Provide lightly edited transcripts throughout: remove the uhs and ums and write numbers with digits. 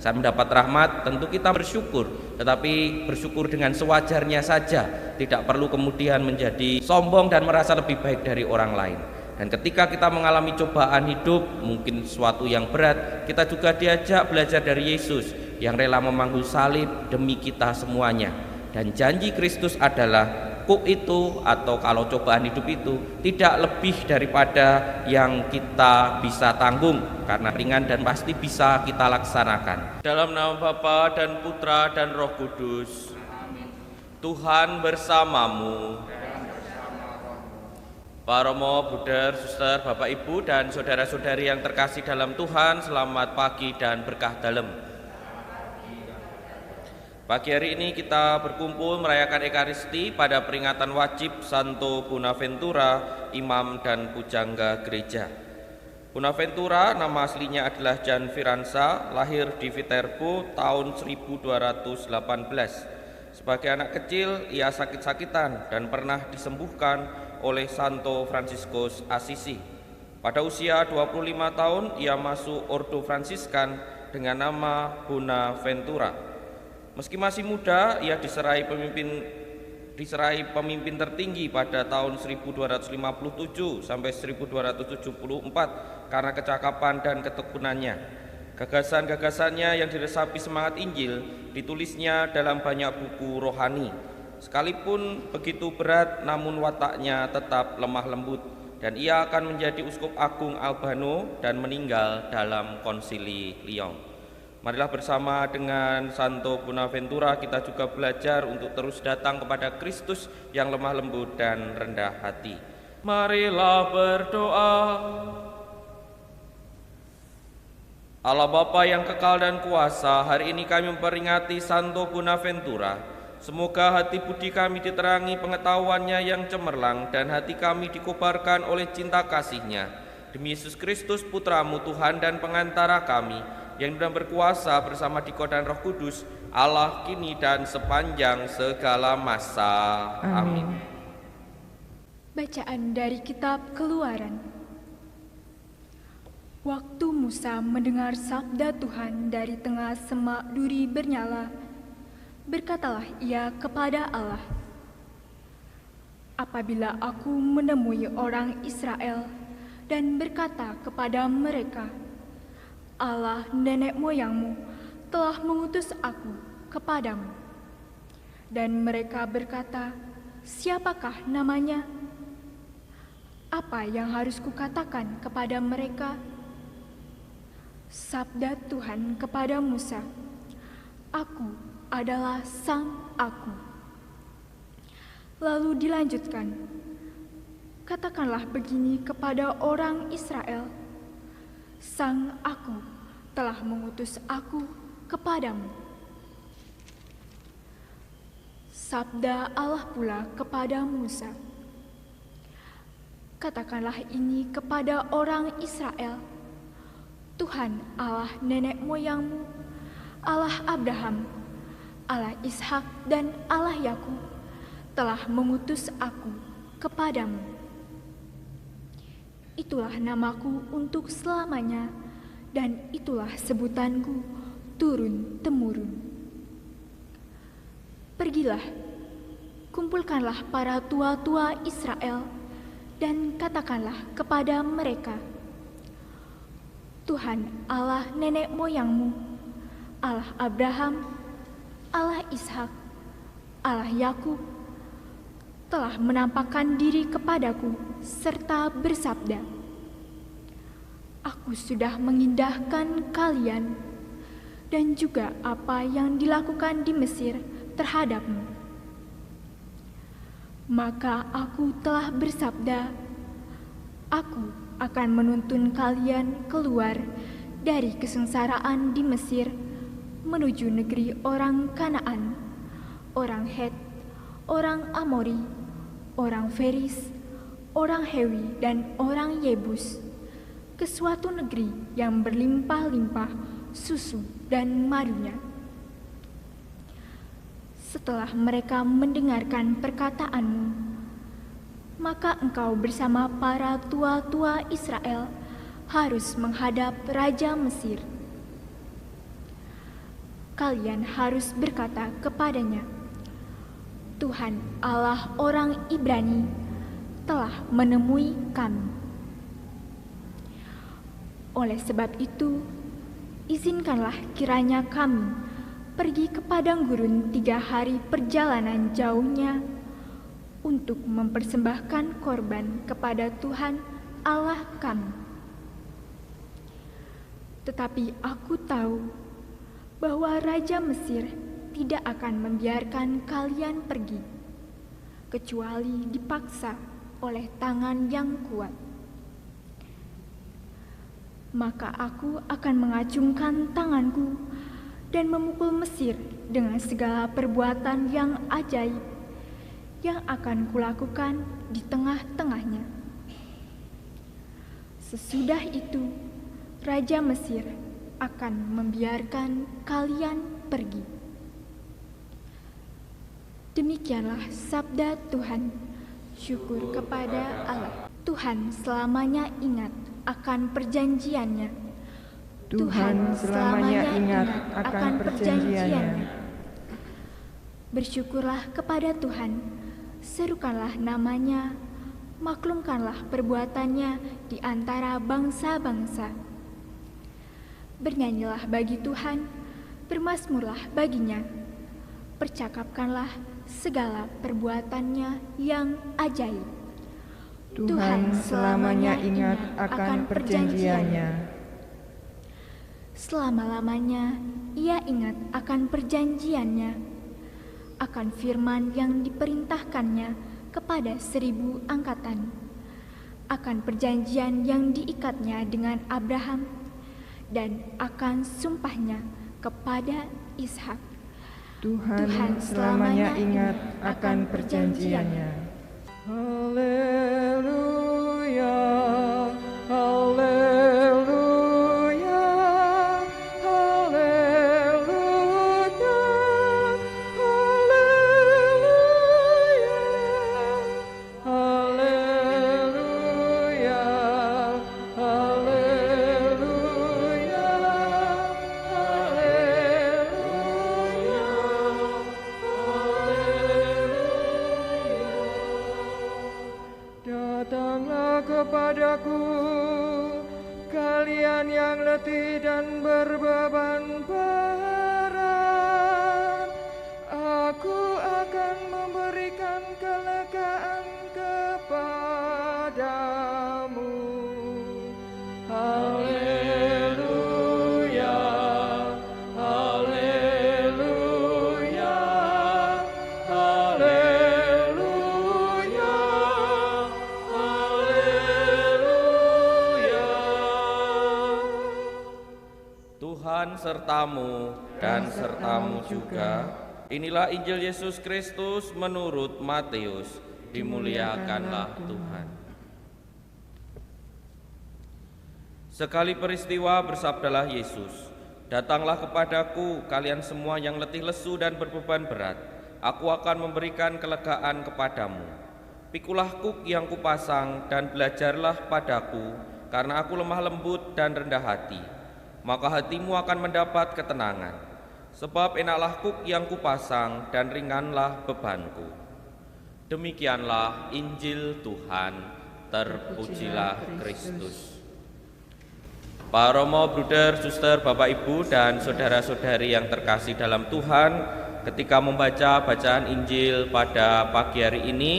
Saat mendapat rahmat tentu kita bersyukur, tetapi bersyukur dengan sewajarnya saja, tidak perlu kemudian menjadi sombong dan merasa lebih baik dari orang lain. Dan ketika kita mengalami cobaan hidup, mungkin sesuatu yang berat, kita juga diajak belajar dari Yesus yang rela memangku salib demi kita semuanya. Dan janji Kristus adalah itu, atau kalau cobaan hidup itu tidak lebih daripada yang kita bisa tanggung, karena ringan dan pasti bisa kita laksanakan. Dalam nama Bapa dan Putra dan Roh Kudus. Tuhan bersamamu. Pak Romo, Buder, Suster, Bapak Ibu dan saudara-saudari yang terkasih dalam Tuhan, selamat pagi dan berkah dalem. Pagi hari ini kita berkumpul merayakan Ekaristi pada peringatan wajib Santo Bonaventura, Imam dan Pujangga Gereja. Bonaventura nama aslinya adalah Jan Firanza, lahir di Viterbo tahun 1218. Sebagai anak kecil, ia sakit-sakitan dan pernah disembuhkan oleh Santo Fransiskus Assisi. Pada usia 25 tahun, ia masuk Ordo Fransiskan dengan nama Bonaventura. Meski masih muda, ia diserai pemimpin tertinggi pada tahun 1257 sampai 1274 karena kecakapan dan ketekunannya. Gagasan-gagasannya yang diresapi semangat Injil ditulisnya dalam banyak buku rohani. Sekalipun begitu berat, namun wataknya tetap lemah lembut, dan ia akan menjadi uskup agung Albano dan meninggal dalam konsili Lyon. Marilah bersama dengan Santo Bonaventura kita juga belajar untuk terus datang kepada Kristus yang lemah lembut dan rendah hati. Marilah berdoa. Allah Bapa yang kekal dan kuasa, hari ini kami memperingati Santo Bonaventura. Semoga hati budi kami diterangi pengetahuannya yang cemerlang dan hati kami dikobarkan oleh cinta kasih-Nya. Demi Yesus Kristus, Putra-Mu Tuhan dan pengantara kami, yang sedang berkuasa bersama Diko dan Roh Kudus, Allah kini dan sepanjang segala masa. Amin. Bacaan dari Kitab Keluaran. Waktu Musa mendengar sabda Tuhan dari tengah semak duri bernyala, berkatalah ia kepada Allah, "Apabila aku menemui orang Israel dan berkata kepada mereka, Allah nenek moyangmu telah mengutus aku kepadamu. Dan mereka berkata, siapakah namanya? Apa yang harus kukatakan kepada mereka?" Sabda Tuhan kepada Musa, "Aku adalah Sang Aku." Lalu dilanjutkan, "Katakanlah begini kepada orang Israel, Sang Aku telah mengutus aku kepadamu." Sabda Allah pula kepada Musa, "Katakanlah ini kepada orang Israel, Tuhan Allah nenek moyangmu, Allah Abraham, Allah Ishak dan Allah Yakub telah mengutus aku kepadamu. Itulah namaku untuk selamanya, dan itulah sebutanku turun-temurun. Pergilah, kumpulkanlah para tua-tua Israel, dan katakanlah kepada mereka, Tuhan Allah nenek moyangmu, Allah Abraham, Allah Ishak, Allah Yakub, telah menampakkan diri kepadaku serta bersabda, Aku sudah mengindahkan kalian dan juga apa yang dilakukan di Mesir terhadapmu. Maka aku telah bersabda, aku akan menuntun kalian keluar dari kesengsaraan di Mesir menuju negeri orang Kanaan, orang Het, orang Amori, orang Feris, orang Hewi, dan orang Yebus, ke suatu negeri yang berlimpah-limpah susu dan madunya. Setelah mereka mendengarkan perkataanmu, maka engkau bersama para tua-tua Israel harus menghadap Raja Mesir. kalian harus berkata kepadanya, Tuhan Allah orang Ibrani telah menemui kami. Oleh sebab itu, izinkanlah kiranya kami pergi ke padang gurun 3 hari perjalanan jauhnya untuk mempersembahkan korban kepada Tuhan Allah kami. Tetapi aku tahu bahwa Raja Mesir tidak akan membiarkan kalian pergi, kecuali dipaksa oleh tangan yang kuat. Maka aku akan mengacungkan tanganku dan memukul Mesir dengan segala perbuatan yang ajaib yang akan kulakukan di tengah-tengahnya. Sesudah itu, Raja Mesir akan membiarkan kalian pergi. Demikianlah sabda Tuhan. Syukur kepada Allah. Tuhan selamanya ingat akan perjanjiannya. Tuhan selamanya ingat akan perjanjiannya. Bersyukurlah kepada Tuhan. Serukanlah namanya, maklumkanlah perbuatannya di antara bangsa-bangsa. Bernyanyilah bagi Tuhan, bermazmurlah baginya, percakapkanlah segala perbuatannya yang ajaib. Tuhan selamanya ingat akan perjanjiannya. Selama-lamanya Ia ingat akan perjanjiannya, akan firman yang diperintahkannya kepada 1000 angkatan, akan perjanjian yang diikatnya dengan Abraham, dan akan sumpahnya kepada Ishak. Tuhan selamanya ingat akan perjanjiannya. Haleluya, haleluya, haleluya, haleluya, haleluya, haleluya, Datanglah kepadaku, kalian yang letih dan berbeban berat. Aku akan memberikan kelegaan kepadamu. Haleluya, haleluya, haleluya, haleluya. Tuhan sertamu dan sertamu juga. Inilah Injil Yesus Kristus menurut Matius. Dimuliakanlah Tuhan. Sekali peristiwa bersabdalah Yesus, datanglah kepadaku kalian semua yang letih lesu dan berbeban berat, aku akan memberikan kelegaan kepadamu. Pikulah kuk yang kupasang dan belajarlah padaku, karena aku lemah lembut dan rendah hati, maka hatimu akan mendapat ketenangan. Sebab enaklah kuk yang kupasang dan ringanlah bebanku. Demikianlah Injil Tuhan, terpujilah Kristus. Pak Romo, Bruder, Suster, Bapak Ibu, dan saudara-saudari yang terkasih dalam Tuhan, ketika membaca bacaan Injil pada pagi hari ini,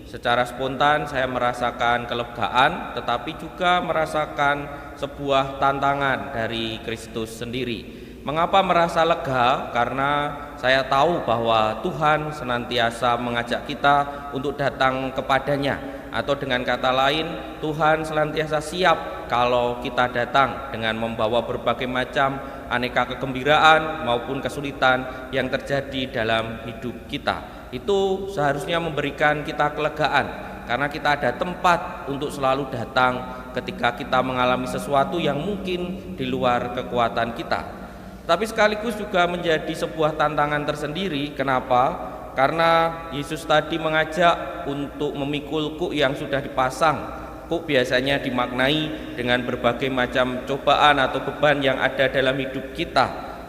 secara spontan saya merasakan kelegaan, tetapi juga merasakan sebuah tantangan dari Kristus sendiri. Mengapa merasa lega? Karena saya tahu bahwa Tuhan senantiasa mengajak kita untuk datang kepadanya, atau dengan kata lain, Tuhan senantiasa siap kalau kita datang dengan membawa berbagai macam aneka kegembiraan maupun kesulitan yang terjadi dalam hidup kita. Itu seharusnya memberikan kita kelegaan, karena kita ada tempat untuk selalu datang ketika kita mengalami sesuatu yang mungkin di luar kekuatan kita. Tapi sekaligus juga menjadi sebuah tantangan tersendiri. Kenapa? Karena Yesus tadi mengajak untuk memikul kuk yang sudah dipasang. Kuk biasanya dimaknai dengan berbagai macam cobaan atau beban yang ada dalam hidup kita.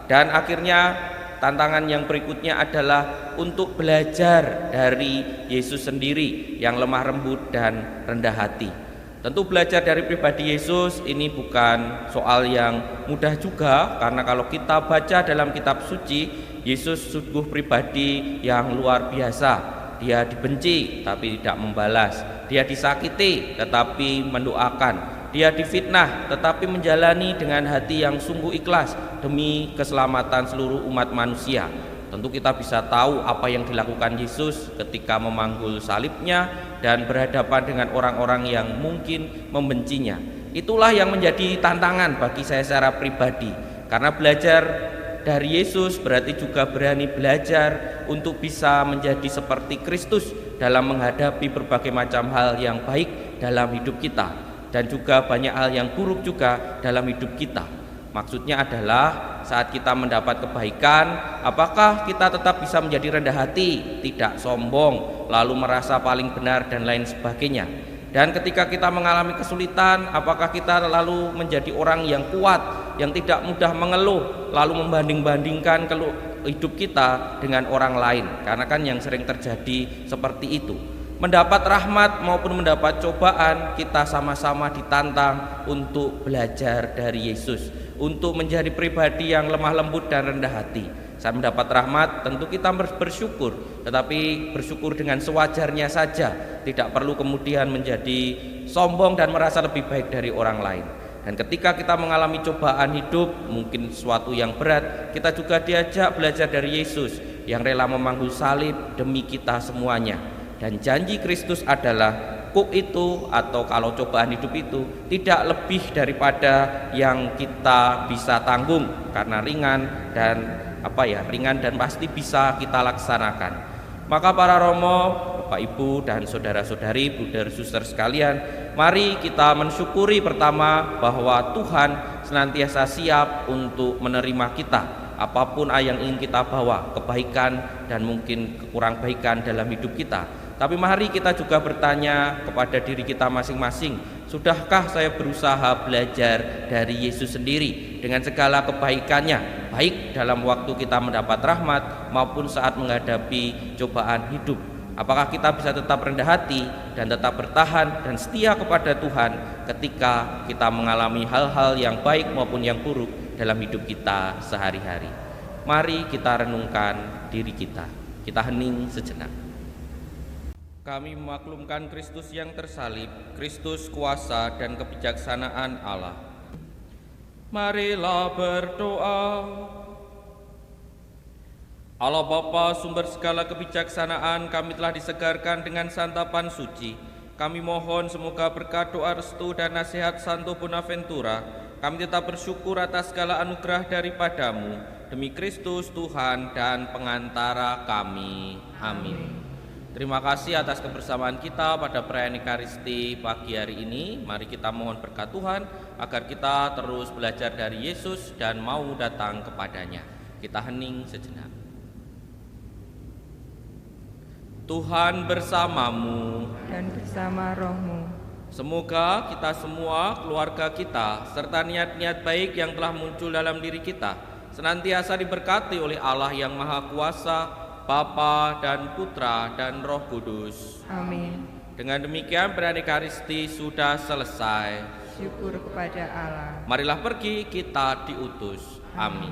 Dan akhirnya tantangan yang berikutnya adalah untuk belajar dari Yesus sendiri yang lemah lembut dan rendah hati. Tentu belajar dari pribadi Yesus ini bukan soal yang mudah juga, karena kalau kita baca dalam kitab suci, Yesus sungguh pribadi yang luar biasa. Dia dibenci tapi tidak membalas, dia disakiti tetapi mendoakan, dia difitnah tetapi menjalani dengan hati yang sungguh ikhlas demi keselamatan seluruh umat manusia. Tentu kita bisa tahu apa yang dilakukan Yesus ketika memanggul salibnya dan berhadapan dengan orang-orang yang mungkin membencinya. Itulah yang menjadi tantangan bagi saya secara pribadi, karena belajar dari Yesus berarti juga berani belajar untuk bisa menjadi seperti Kristus dalam menghadapi berbagai macam hal yang baik dalam hidup kita, dan juga banyak hal yang buruk juga dalam hidup kita. Maksudnya adalah saat kita mendapat kebaikan, apakah kita tetap bisa menjadi rendah hati, tidak sombong, lalu merasa paling benar dan lain sebagainya. Dan ketika kita mengalami kesulitan, apakah kita lalu menjadi orang yang kuat, yang tidak mudah mengeluh, lalu membanding-bandingkan hidup kita dengan orang lain. Karena kan yang sering terjadi seperti itu. Mendapat rahmat maupun mendapat cobaan, kita sama-sama ditantang untuk belajar dari Yesus, untuk menjadi pribadi yang lemah lembut dan rendah hati. Saat mendapat rahmat tentu kita bersyukur, tetapi bersyukur dengan sewajarnya saja, tidak perlu kemudian menjadi sombong dan merasa lebih baik dari orang lain. Dan ketika kita mengalami cobaan hidup, mungkin sesuatu yang berat, kita juga diajak belajar dari Yesus yang rela memanggul salib demi kita semuanya. Dan janji Kristus adalah kuk itu, atau kalau cobaan hidup itu tidak lebih daripada yang kita bisa tanggung, karena ringan dan pasti bisa kita laksanakan. Maka para romo, Bapak Ibu dan saudara-saudari, brother suster sekalian, mari kita mensyukuri pertama bahwa Tuhan senantiasa siap untuk menerima kita, apapun yang ingin kita bawa, kebaikan dan mungkin kekurang baikan dalam hidup kita. Tapi mari kita juga bertanya kepada diri kita masing-masing, sudahkah saya berusaha belajar dari Yesus sendiri dengan segala kebaikannya, baik dalam waktu kita mendapat rahmat maupun saat menghadapi cobaan hidup? Apakah kita bisa tetap rendah hati dan tetap bertahan dan setia kepada Tuhan ketika kita mengalami hal-hal yang baik maupun yang buruk dalam hidup kita sehari-hari? Mari kita renungkan diri kita. Kita hening sejenak. Kami memaklumkan Kristus yang tersalib, Kristus kuasa dan kebijaksanaan Allah. Marilah berdoa. Allah Bapa, sumber segala kebijaksanaan, kami telah disegarkan dengan santapan suci. Kami mohon semoga berkat doa restu dan nasihat Santo Bonaventura, kami tetap bersyukur atas segala anugerah daripadamu, demi Kristus Tuhan dan pengantara kami. Amin. Terima kasih atas kebersamaan kita pada perayaan Ekaristi pagi hari ini. Mari kita mohon berkat Tuhan agar kita terus belajar dari Yesus dan mau datang kepadanya. Kita hening sejenak. Tuhan bersamamu dan bersama rohmu. Semoga kita semua, keluarga kita, serta niat-niat baik yang telah muncul dalam diri kita senantiasa diberkati oleh Allah yang Maha Kuasa, Bapa dan Putra dan Roh Kudus. Amin. Dengan demikian perayaan Ekaristi sudah selesai. Syukur kepada Allah. Marilah pergi, kita diutus. Amin.